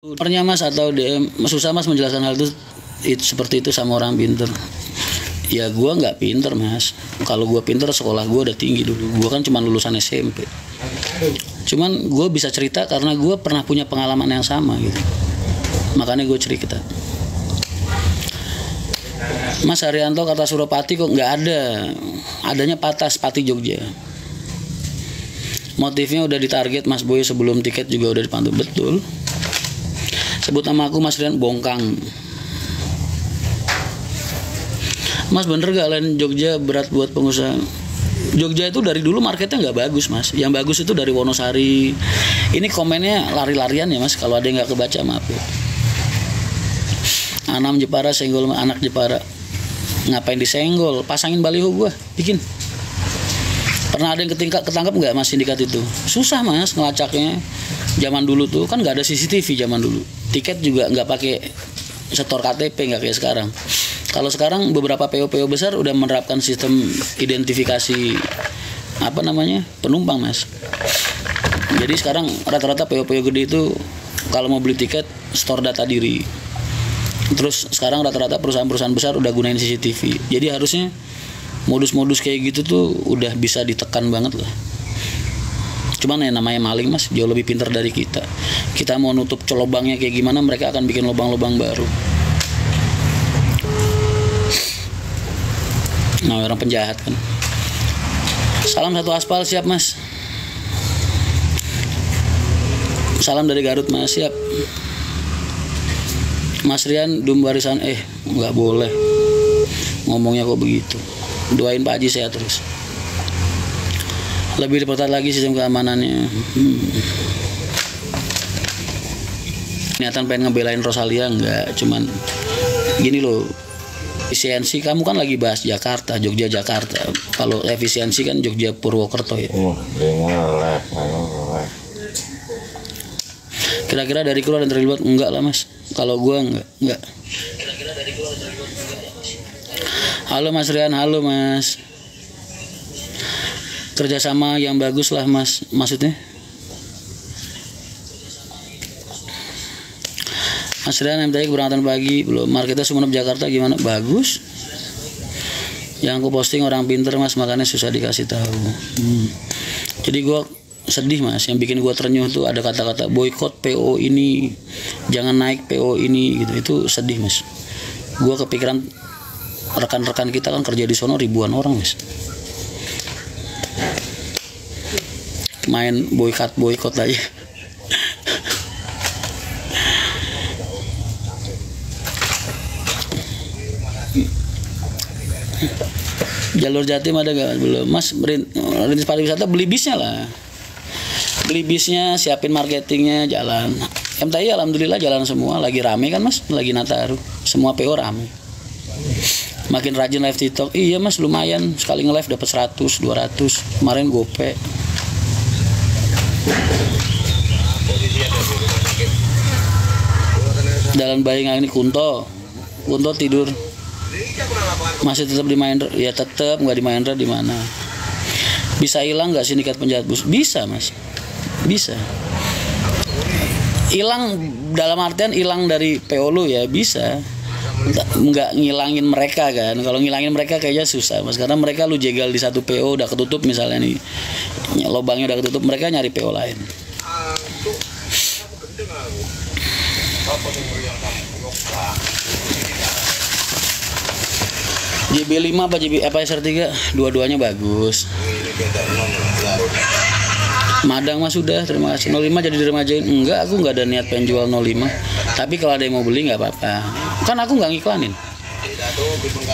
Nomornya mas atau DM susah mas menjelaskan hal itu seperti itu sama orang pinter. Ya gue nggak pinter mas. Kalau gue pinter sekolah gue udah tinggi dulu. Gue kan cuma lulusan SMP. Cuman gue bisa cerita karena gue pernah punya pengalaman yang sama gitu. Makanya gue cerita. Mas Haryanto kata Suropati kok nggak ada. Adanya Patas Pati Jogja. Motifnya udah ditarget Mas Boy sebelum tiket juga udah dipantau. Betul. Sebut nama aku Mas Rian Bongkang. Mas bener gak lain Jogja berat buat pengusaha? Jogja itu dari dulu marketnya nggak bagus mas. Yang bagus itu dari Wonosari. Ini komennya lari-larian ya mas. Kalau ada yang nggak kebaca maaf ya. Anam Jepara senggol anak Jepara. Ngapain disenggol? Pasangin baliho gua, bikin. Pernah ada yang ketangkap nggak mas sindikat itu? Susah mas ngelacaknya. Zaman dulu tuh kan nggak ada CCTV zaman dulu. Tiket juga nggak pakai setor KTP, nggak kayak sekarang. Kalau sekarang beberapa PO-PO besar udah menerapkan sistem identifikasi penumpang mas. Jadi sekarang rata-rata PO-PO gede itu kalau mau beli tiket store data diri. Terus sekarang rata-rata perusahaan-perusahaan besar udah gunain CCTV. Jadi harusnya modus-modus kayak gitu tuh udah bisa ditekan banget lah. Cuman ya namanya maling mas, jauh lebih pintar dari kita. Kita mau nutup lubangnya kayak gimana, mereka akan bikin lubang-lubang baru. Nah orang penjahat kan. Salam satu aspal siap mas. Salam dari Garut mas siap. Mas Rian dum barisan nggak boleh ngomongnya kok begitu. Doain Pak Haji sehat terus. Lebih diperketat lagi sistem keamanannya. Niatan pengen ngebelain Rosalia enggak, cuman gini loh. Efisiensi kamu kan lagi bahas Jakarta, Jogja Jakarta. Kalau efisiensi kan Jogja Purwokerto ya. Kira-kira dari kru dan terlibat enggak lah mas. Kalau gua enggak. Halo Mas Rian, halo Mas. Kerjasama yang bagus lah mas, maksudnya Mas Rian MTI keberangkatan pagi belum. Marketnya Sumeneb Jakarta gimana? Bagus. Yang aku posting orang pinter mas, makanya susah dikasih tahu. Jadi gue sedih mas. Yang bikin gue terenyuh tuh ada kata-kata boykot PO ini, jangan naik PO ini gitu. Itu sedih mas. Gue kepikiran rekan-rekan kita kan kerja di sono ribuan orang mas. Main boykot aja. Jalur Jatim ada gak? Belum mas. Rintis pariwisata beli bisnya lah. Beli bisnya, siapin marketingnya, jalan. MTI alhamdulillah jalan semua. Lagi rame kan mas, lagi Nataru. Semua PO rame. Makin rajin live TikTok. Iya mas lumayan. Sekali nge-live dapat 100, 200. Kemarin gope. Dalam bayangan ini Kunto tidur masih tetap di Mahendra ya, tetap nggak di Mahendra. Di mana bisa hilang nggak sindikat penjahat bus? Bisa mas, bisa hilang dalam artian hilang dari PO lu ya bisa. Nggak ngilangin mereka kan. Kalau ngilangin mereka kayaknya susah mas, karena mereka lu jegal di satu PO udah ketutup misalnya nih, lubangnya udah ketutup, mereka nyari PO lain. JB5 apa SR3 dua-duanya bagus. Madang mas sudah, terima kasih. 05 jadi diremajain. Enggak, aku nggak ada niat pengen jual 05. Tapi kalau ada yang mau beli nggak apa-apa. Kan aku nggak ngiklanin.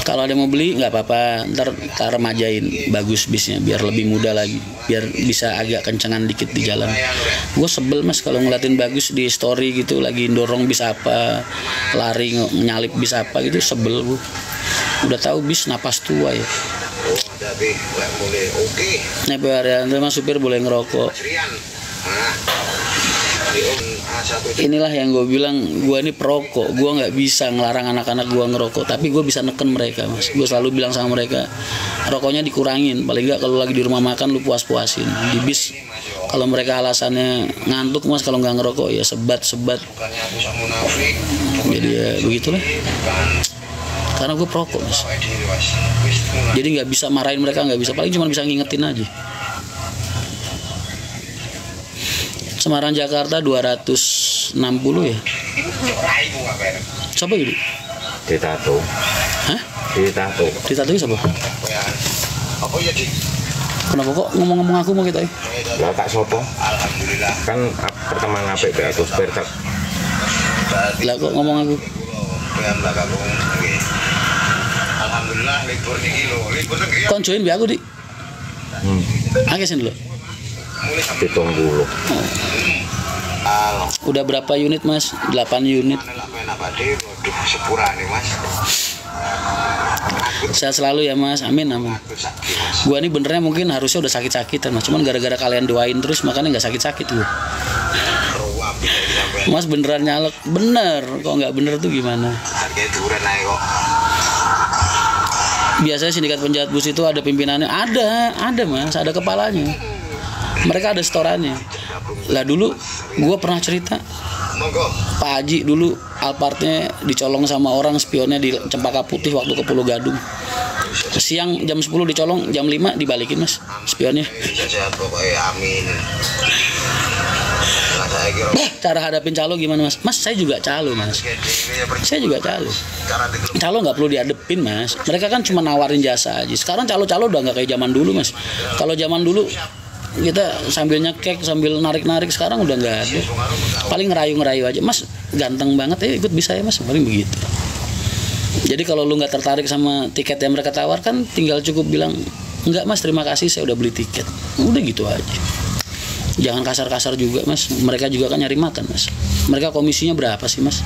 Kalau ada yang mau beli nggak apa-apa. Ntar remajain bagus bisnya biar lebih mudah lagi. Biar bisa agak kencengan dikit di jalan. Gue sebel mas kalau ngeliatin bagus di story gitu lagi dorong bis apa, lari nyalip bis apa gitu, sebel gue. Udah tahu bis napas tua ya. Nih Pak Haryanto mas supir boleh ngerokok. Inilah yang gue bilang, gue ini perokok. Gue nggak bisa ngelarang anak-anak gue ngerokok, tapi gue bisa neken mereka mas. Gue selalu bilang sama mereka, rokoknya dikurangin. Paling nggak kalau lagi di rumah makan lu puas-puasin. Di bis Kalau mereka alasannya ngantuk mas, kalau nggak ngerokok ya sebat. Jadi ya begitulah. Karena gue perokok mas. Jadi nggak bisa marahin mereka, nggak bisa, paling cuma bisa ngingetin aja. Semarang Jakarta 260 ya. Siapa itu? Ditato. Hah? Ditato siapa? Kenapa kok ngomong-ngomong aku mau kita? Lah tak sopo. Alhamdulillah. Kan pertemanan apik be aku bertak. Lah kok ngomong aku? Alhamdulillah libur niki lho, libur negeri. Kon join be aku, Dik. Akeh sih dulu. Ditunggu. Udah berapa unit mas? 8 unit. Sehat selalu ya mas, amin. Gua nih benernya mungkin harusnya udah sakit-sakitan mas, cuman gara-gara kalian doain terus makanya nggak sakit-sakit gua. Mas beneran nyalek, bener. Kok nggak bener tuh gimana? Biasanya sindikat penjahat bus itu ada pimpinannya, ada mas, ada kepalanya. Mereka ada setorannya. Lah dulu gue pernah cerita, Pak Haji dulu Alphardnya dicolong sama orang, spionnya di Cempaka Putih waktu ke Pulau Gadung. Siang jam 10 dicolong, jam 5 dibalikin mas spionnya. Cara hadapin calo gimana mas? Mas saya juga calo mas. Saya juga calo. Calo nggak perlu dihadepin mas. Mereka kan cuma nawarin jasa aja. Sekarang calo-calo udah nggak kayak zaman dulu mas. Kalau zaman dulu kita sambil nyekek, sambil narik-narik, sekarang udah nggak ada. Paling ngerayu-ngerayu aja. Mas ganteng banget ya, ikut bisa ya mas. Paling begitu. Jadi kalau lu nggak tertarik sama tiket yang mereka tawarkan, tinggal cukup bilang enggak mas, terima kasih saya udah beli tiket. Udah gitu aja. Jangan kasar-kasar juga mas. Mereka juga kan nyari makan mas. Mereka komisinya berapa sih mas?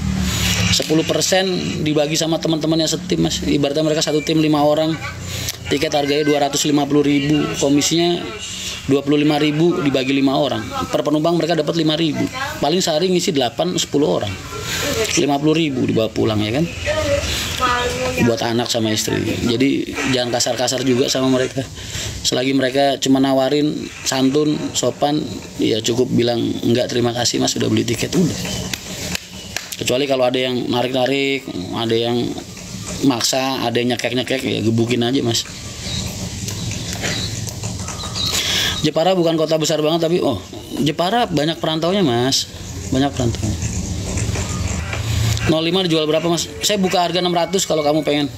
10% dibagi sama teman-temannya setim mas. Ibaratnya mereka satu tim 5 orang, tiket harganya 250.000, komisinya 25.000 dibagi 5 orang. Per penumpang mereka dapat 5.000. Paling sehari ngisi 8-10 orang. 50.000 dibawa pulang ya kan. Buat anak sama istri. Jadi jangan kasar-kasar juga sama mereka. Selagi mereka cuma nawarin santun, sopan, ya cukup bilang enggak terima kasih mas sudah beli tiket, udah. Kecuali kalau ada yang narik-narik, ada yang maksa, ada yang nyekek-nyekek, ya gebukin aja mas. Jepara bukan kota besar banget tapi Jepara banyak perantaunya mas, banyak perantaunya. 05 dijual berapa mas? Saya buka harga 600 kalau kamu pengen.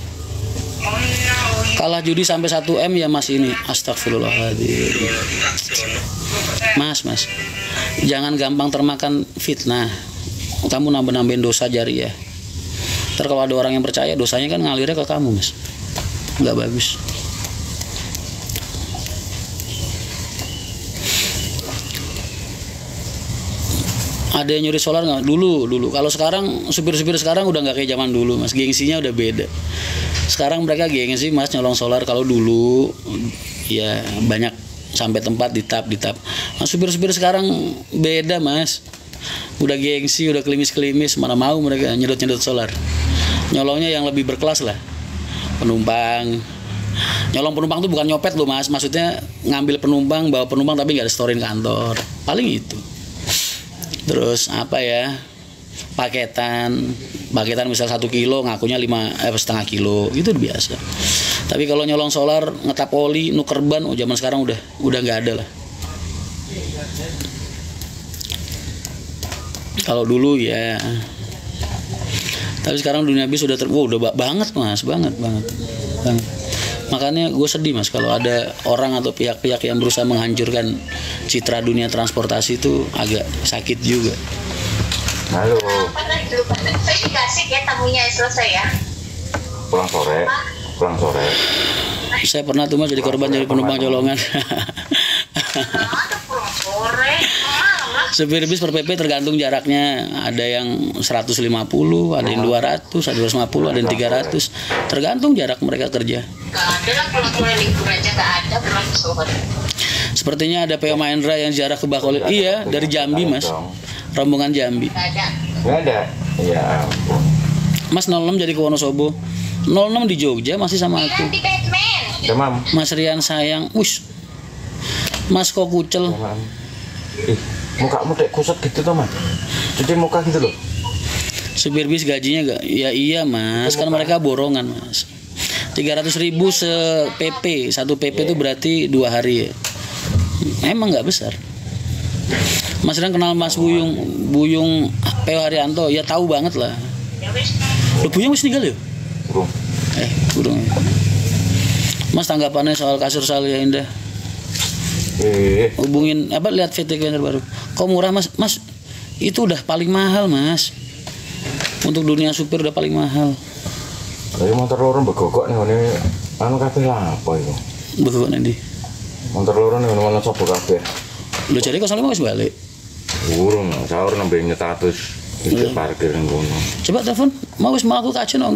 Kalah judi sampai 1 M ya mas ini. Astagfirullahaladzim. Mas, jangan gampang termakan fitnah. Kamu nambah-nambahin dosa jariah. Ntar kalau ada orang yang percaya, dosanya kan ngalirnya ke kamu mas. Nggak bagus. Ada yang nyuri solar nggak? Dulu. Kalau sekarang supir-supir sekarang udah nggak kayak zaman dulu mas. Gengsinya udah beda. Sekarang mereka gengsi mas nyolong solar. Kalau dulu ya banyak sampai tempat ditap. Nah, supir-supir sekarang beda mas. Udah gengsi, udah kelimis-kelimis. Mana mau mereka nyedot solar. Nyolongnya yang lebih berkelas lah. Penumpang. Nyolong penumpang tuh bukan nyopet loh mas. Maksudnya ngambil penumpang, bawa penumpang tapi nggak disetorin kantor. Paling itu. Terus apa ya, paketan misal 1 kilo ngakunya 5,5 kilo gitu biasa. Tapi kalau nyolong solar, ngetap oli, nuker ban, zaman sekarang udah nggak ada lah. Kalau dulu ya, tapi sekarang dunia bis udah udah banget mas, banget. Makanya gue sedih mas kalau ada orang atau pihak-pihak yang berusaha menghancurkan citra dunia transportasi, itu agak sakit juga. Halo. Saya dikasih ya tamunya selesai ya. Pulang sore. Saya pernah tuh mas jadi korban jadi penumpang colongan. Pulang sore. Supir bis per PP tergantung jaraknya. Ada yang 150, ada yang 200, ada 250, ada yang 300. Tergantung jarak mereka kerja. Gak ada lah pulang libur aja, gak ada pulang sore. Sepertinya ada PO Mahendra yang jarak ke Bakolil. Iya, dari Jambi mas. Rombongan Jambi. Gak ada. Ya ampun. Mas 06 jadi ke Wonosobo. 06 di Jogja masih sama aku. Di Batman. Demam. Mas Rian sayang. Mas kok kucel. Ih, mukamu dek kusut gitu toh, Mas. Cuci muka gitu loh. Supir bis gajinya gak? Ya iya mas, kan mereka borongan mas. 300.000 PP, satu PP itu berarti 2 hari ya. Emang nggak besar. Mas Ren kenal Mas Buyung P.O. Haryanto, ya tahu banget lah. Loh, Buyung wis ninggal ya? Burung. Burung. Mas tanggapannya soal kasur Salia Indah? Hubungin lihat VTK yang terbaru. Kok murah mas? Mas itu udah paling mahal mas. Untuk dunia supir udah paling mahal. Tapi motor lorong begogok nih, ini anu kabeh apa itu? Begogok nanti. Motor lorong nih, mana coba kabeh. Lo cari kok soalnya mau balik. Burung, sahur nambah 100 itu parkir ngono. Coba telepon, mau aku kajen